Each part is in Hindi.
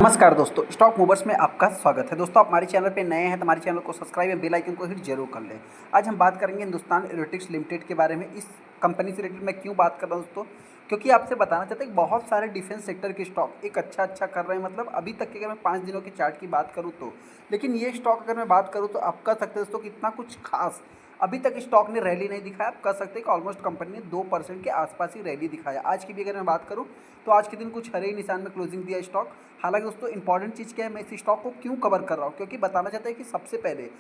नमस्कार दोस्तों, स्टॉक मूवर्स में आपका स्वागत है। दोस्तों, आप हमारे चैनल पे नए हैं तो हमारे चैनल को सब्सक्राइब या बेल आइकन को हिट जरूर कर लें। आज हम बात करेंगे हिंदुस्तान एरोनॉटिक्स लिमिटेड के बारे में। इस कंपनी से रिलेटेड मैं क्यों बात कर रहा हूँ दोस्तों, क्योंकि आपसे बताना चाहते हैं कि बहुत सारे डिफेंस सेक्टर के स्टॉक एक अच्छा कर रहे हैं। मतलब अभी तक की अगर मैं 5 दिनों के चार्ट की बात करूँ तो, लेकिन ये स्टॉक अगर मैं बात करूँ तो आप कह सकते हैं दोस्तों कि इतना कुछ खास अभी तक स्टॉक ने रैली नहीं दिखाया। आप कह सकते हैं कि ऑलमोस्ट कंपनी ने 2% के आसपास ही रैली दिखाया। आज की भी अगर मैं बात करूं तो आज के दिन कुछ हरे ही निशान में क्लोजिंग दिया स्टॉक। हालांकि दोस्तों इंपॉर्टेंट चीज़ क्या है, मैं इस स्टॉक को क्यों कवर कर रहा हूं, क्योंकि बताना चाहता है कि सबसे पहले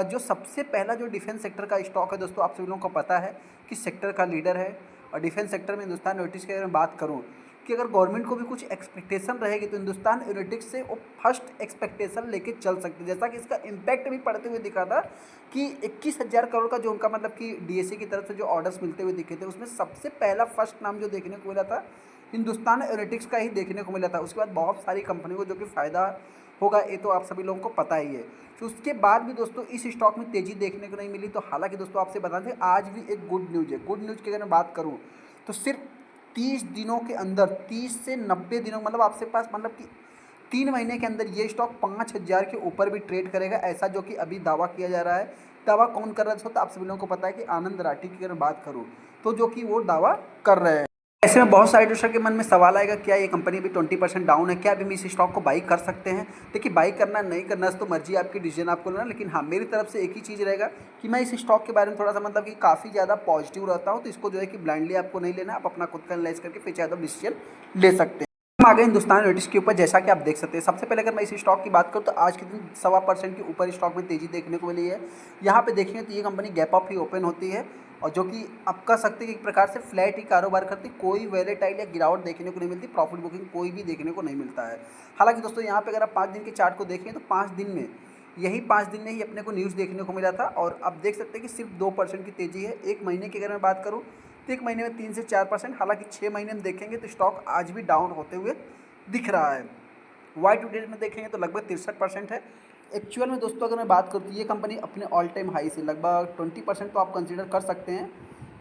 जो सबसे पहला जो डिफेंस सेक्टर का स्टॉक है दोस्तों, आप सभी लोगों को पता है कि सेक्टर का लीडर है। और डिफेंस सेक्टर में हिंदुस्तान एरोनॉटिक्स की अगर मैं बात करूँ कि अगर गवर्नमेंट को भी कुछ एक्सपेक्टेशन रहेगी तो हिंदुस्तान एरोनॉटिक्स से वो फर्स्ट एक्सपेक्टेशन लेके चल सकते हैं। जैसा कि इसका इम्पैक्ट भी पड़ते हुए दिखा था कि 21,000 करोड़ का जो उनका मतलब कि डीएससी की तरफ से जो ऑर्डर्स मिलते हुए दिखे थे, उसमें सबसे पहला फर्स्ट नाम जो देखने को मिला था हिंदुस्तान एरोनॉटिक्स का ही देखने को मिला था। उसके बाद बहुत सारी कंपनी को जो कि फ़ायदा होगा, ये तो आप सभी लोगों को पता ही है। तो उसके बाद भी दोस्तों इस स्टॉक में तेज़ी देखने को नहीं मिली। तो हालांकि दोस्तों आपसे बता दें, आज भी एक गुड न्यूज़ है। गुड न्यूज़ की अगर मैं बात करूँ तो सिर्फ 30 दिनों के अंदर, 30 से 90 दिनों, मतलब आपके पास मतलब कि 3 महीने के अंदर ये स्टॉक 5,000 के ऊपर भी ट्रेड करेगा, ऐसा जो कि अभी दावा किया जा रहा है। दावा कौन कर रहा है दोस्तों, तो आप सभी लोगों को पता है कि आनंद राठी की अगर बात करूँ तो जो कि वो दावा कर रहे हैं। ऐसे में बहुत सारे दर्शक के मन में सवाल आएगा, क्या ये कंपनी भी 20% डाउन है, क्या अभी हम इस स्टॉक को बाई कर सकते हैं। देखिए, बाई करना नहीं करना तो मर्जी आपकी, डिसीजन आपको लेना। लेकिन हाँ, मेरी तरफ से एक ही चीज़ रहेगा कि मैं इस स्टॉक के बारे में थोड़ा सा मतलब कि काफ़ी ज़्यादा पॉजिटिव रहता हूँ। तो इसको जो है कि ब्लाइंडली आपको नहीं लेना, आप अपना खुद का एनालाइज करके फिर ज़्यादा डिसीजन ले सकते हैं। हम आ गए हिंदुस्तान एरोनॉटिक्स के ऊपर। जैसा कि आप देख सकते हैं, सबसे पहले अगर मैं इस स्टॉक की बात करूं तो आज के दिन 1.25% के ऊपर स्टॉक में तेजी देखने को मिली है। यहाँ पे देखेंगे तो ये कंपनी गैप अप ही ओपन होती है और जो कि आप कह सकते हैं कि एक प्रकार से फ्लैट ही कारोबार करती, कोई वैलेटाइल या गिरावट देखने को नहीं मिलती, प्रॉफिट बुकिंग कोई भी देखने को नहीं मिलता है। हालांकि दोस्तों यहाँ पे अगर आप 5 दिन के चार्ट को देखें तो 5 दिन में ही अपने को न्यूज़ देखने को मिला था और आप देख सकते हैं कि सिर्फ 2% की तेज़ी है। एक महीने की अगर मैं बात करूँ तो एक महीने में 3 से 4%। हालांकि 6 महीने में देखेंगे तो स्टॉक आज भी डाउन होते हुए दिख रहा है। वाई टू डेट में देखेंगे तो लगभग 63% है। एक्चुअल में दोस्तों अगर मैं बात करूँ तो ये कंपनी अपने ऑल टाइम हाई से लगभग 20% तो आप कंसीडर कर सकते हैं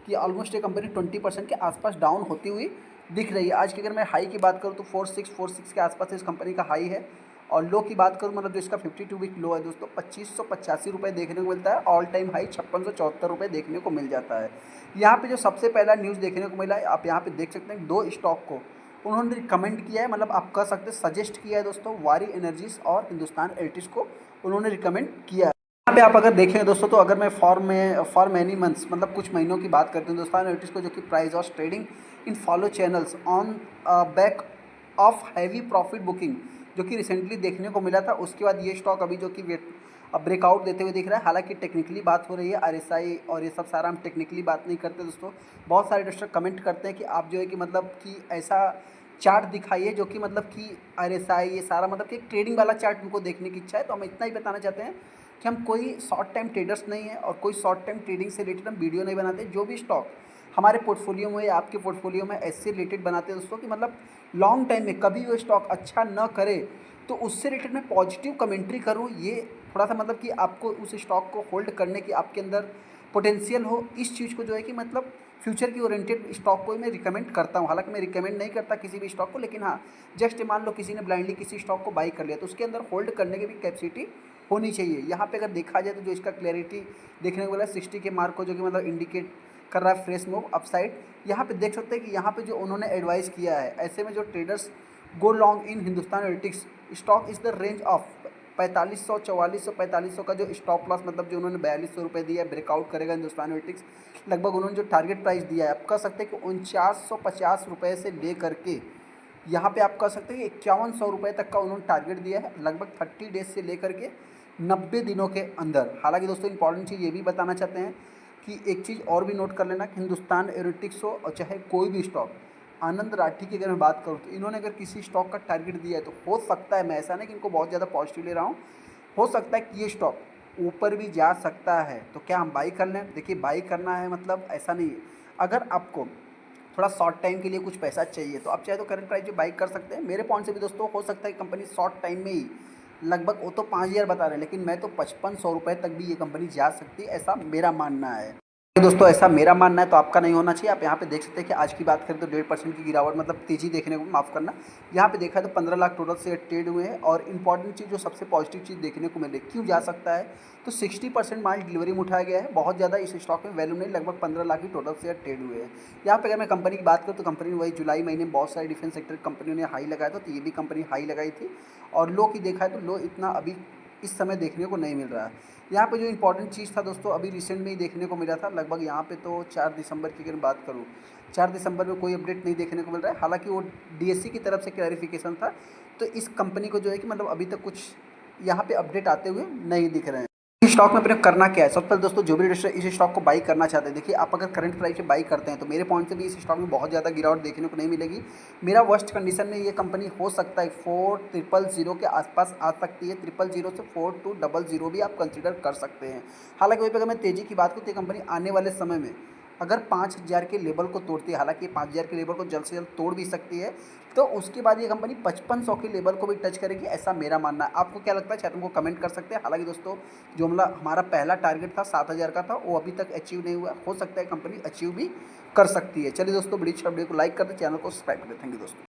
कि ऑलमोस्ट ये कंपनी 20% के आसपास डाउन होती हुई दिख रही है। आज की अगर मैं हाई की बात करूँ तो 4646 के आसपास इस कंपनी का हाई है और लो की बात करूँ मतलब जो इसका 52 वीक लो है दोस्तों, 2585 रुपये देखने को मिलता है। ऑल टाइम हाई 5674 रुपये देखने को मिल जाता है। यहाँ पे जो सबसे पहला न्यूज़ देखने को मिला है, आप यहाँ पे देख सकते हैं 2 स्टॉक को उन्होंने रिकमेंड किया है, मतलब आप कह सकते हैं सजेस्ट किया है दोस्तों। वारी एनर्जीज और हिंदुस्तान एरोनॉटिक्स को उन्होंने रिकमेंड किया है। यहाँ पे आप अगर देखेंगे दोस्तों तो अगर मैं फॉर मैनी मंथ्स मतलब कुछ महीनों की बात करते हैं हिंदुस्तान एरोनॉटिक्स को, जो कि price of trading in follow channels on back of heavy profit booking जो कि रिसेंटली देखने को मिला था। उसके बाद ये स्टॉक अभी जो कि ब्रेकआउट देते हुए दिख रहा है। हालांकि टेक्निकली बात हो रही है, आरएसआई और ये सब सारा हम टेक्निकली बात नहीं करते दोस्तों। बहुत सारे दर्शक कमेंट करते हैं कि आप जो है कि मतलब कि ऐसा चार्ट दिखाइए जो कि मतलब कि आरएसआई ये सारा मतलब कि एक ट्रेडिंग वाला चार्ट उनको देखने की इच्छा है। तो हम इतना ही बताना चाहते हैं कि हम कोई शॉर्ट टाइम ट्रेडर्स नहीं है और कोई शॉर्ट टाइम ट्रेडिंग से रिलेटेड हम वीडियो नहीं बनाते। जो भी स्टॉक हमारे पोर्टफोलियो में या आपके पोर्टफोलियो में ऐसे रिलेटेड बनाते हैं दोस्तों कि मतलब लॉन्ग टाइम में कभी वो स्टॉक अच्छा न करे तो उससे रिलेटेड मैं पॉजिटिव कमेंट्री करूँ, ये थोड़ा सा मतलब कि आपको उस स्टॉक को होल्ड करने की आपके अंदर पोटेंशियल हो, इस चीज़ को जो है कि मतलब फ्यूचर की ओरिएंटेड स्टॉक को मैं रिकमेंड करता हूँ। हालांकि मैं रिकमेंड नहीं करता किसी भी स्टॉक को, लेकिन हाँ, जस्ट मान लो किसी ने ब्लाइंडली किसी स्टॉक को बाई कर लिया तो उसके अंदर होल्ड करने की भी कैपेसिटी होनी चाहिए। यहाँ पे अगर देखा जाए तो जो इसका क्लैरिटी देखने को मिला 60 के मार्क को, जो कि मतलब इंडिकेट कर रहा है फ्रेश मूव अपसाइड। यहाँ पे देख सकते हैं कि यहाँ पे जो उन्होंने एडवाइस किया है, ऐसे में जो traders go long in Hindustan aeronautics stock is the range of 4500 4400 4500 का जो स्टॉप लॉस मतलब जो उन्होंने 4200 रुपये दिया है, ब्रेकआउट करेगा हिंदुस्तान एरोनॉटिक्स। लगभग उन्होंने जो टारगेट प्राइस दिया है, आप कह सकते हैं कि 4950 रुपये से ले करके यहाँ पे आप कह सकते हैं कि 5100 रुपये तक का उन्होंने टारगेट दिया है, लगभग 30 डेज से लेकर के 90 दिनों के अंदर। हालांकि दोस्तों इंपॉर्टेंट चीज़ ये भी बताना चाहते हैं कि एक चीज़ और भी नोट कर लेना कि हिंदुस्तान एरोनॉटिक्स हो और चाहे कोई भी स्टॉक, आनंद राठी की अगर मैं बात करूँ तो इन्होंने अगर किसी स्टॉक का टारगेट दिया है तो हो सकता है, मैं ऐसा नहीं कि इनको बहुत ज़्यादा पॉजिटिव ले रहा हूँ, हो सकता है कि ये स्टॉक ऊपर भी जा सकता है। तो क्या हम बाई कर लें? देखिए, बाई करना है मतलब ऐसा नहीं है। अगर आपको थोड़ा शॉर्ट टाइम के लिए कुछ पैसा चाहिए तो आप चाहे तो करंट प्राइस में बाई कर सकते हैं। मेरे पॉइंट से भी दोस्तों हो सकता है कि कंपनी शॉर्ट टाइम में ही लगभग, वो तो 5,000 बता रहे हैं, लेकिन मैं तो 5500 रुपये तक भी ये कंपनी जा सकती है, ऐसा मेरा मानना है। तो दोस्तों ऐसा मेरा मानना है, तो आपका नहीं होना चाहिए। आप यहाँ पे देख सकते हैं कि आज की बात करें तो 1.5% की गिरावट मतलब तेज़ी देखने को, माफ़ करना, यहाँ पे देखा है तो 15 लाख टोटल शेयर ट्रेड हुए हैं। और इंपॉर्टेंट चीज़, जो सबसे पॉजिटिव चीज़ देखने को मिले, क्यों जा सकता है, तो 60% माल डिलीवरी में उठाया गया है। बहुत ज़्यादा इस स्टॉक में वैल्यू नहीं, लगभग 15 लाख ही टोटल शेयर ट्रेड हुए हैं। यहाँ पे अगर मैं कंपनी की बात करूँ तो कंपनी ने वही जुलाई महीने में बहुत सारे डिफेंस सेक्टर कंपनियों ने हाई लगाया था, तो ये भी कंपनी हाई लगाई थी। और लो की देखा है तो लो इतना अभी इस समय देखने को नहीं मिल रहा है। यहाँ पे जो इम्पोर्टेंट चीज़ था दोस्तों, अभी रिसेंट में ही देखने को मिला था, लगभग यहाँ पे तो 4 दिसंबर की अगर बात करूँ, 4 दिसंबर में कोई अपडेट नहीं देखने को मिल रहा है। हालांकि वो डीएससी की तरफ से क्लैरिफिकेशन था, तो इस कंपनी को जो है कि मतलब अभी तक कुछ यहाँ पे अपडेट आते हुए नहीं दिख रहे हैं। इस स्टॉक में अपने करना क्या है, सबसे पहले दोस्तों जो भी इन्वेस्टर इस स्टॉक को बाई करना चाहते हैं, देखिए आप अगर करंट प्राइस से बाई करते हैं तो मेरे पॉइंट से भी इस स्टॉक में बहुत ज़्यादा गिरावट देखने को नहीं मिलेगी। मेरा वर्स्ट कंडीशन में ये कंपनी हो सकता है 4000 के आसपास आ सकती है। 000 से 4200 भी आप कंसिडर कर सकते हैं। हालांकि वहीं पर अगर मैं तेज़ी की बात करूँ तो ये कंपनी आने वाले समय में अगर 5000 के लेवल को तोड़ती है, हालांकि 5000 के लेवल को जल्द से जल्द तोड़ भी सकती है, तो उसके बाद ये कंपनी 5500 के लेवल को भी टच करेगी, ऐसा मेरा मानना है। आपको क्या लगता है, चैट में को कमेंट कर सकते हैं। हालांकि दोस्तों जो हमारा पहला टारगेट था 7000 का था, वो अभी तक अचीव नहीं हुआ, हो सकता है कंपनी अचीव भी कर सकती है। चलिए दोस्तों, वीडियो को लाइक कर दें, चैनल को सब्सक्राइब कर दें। थैंक यू दोस्तों।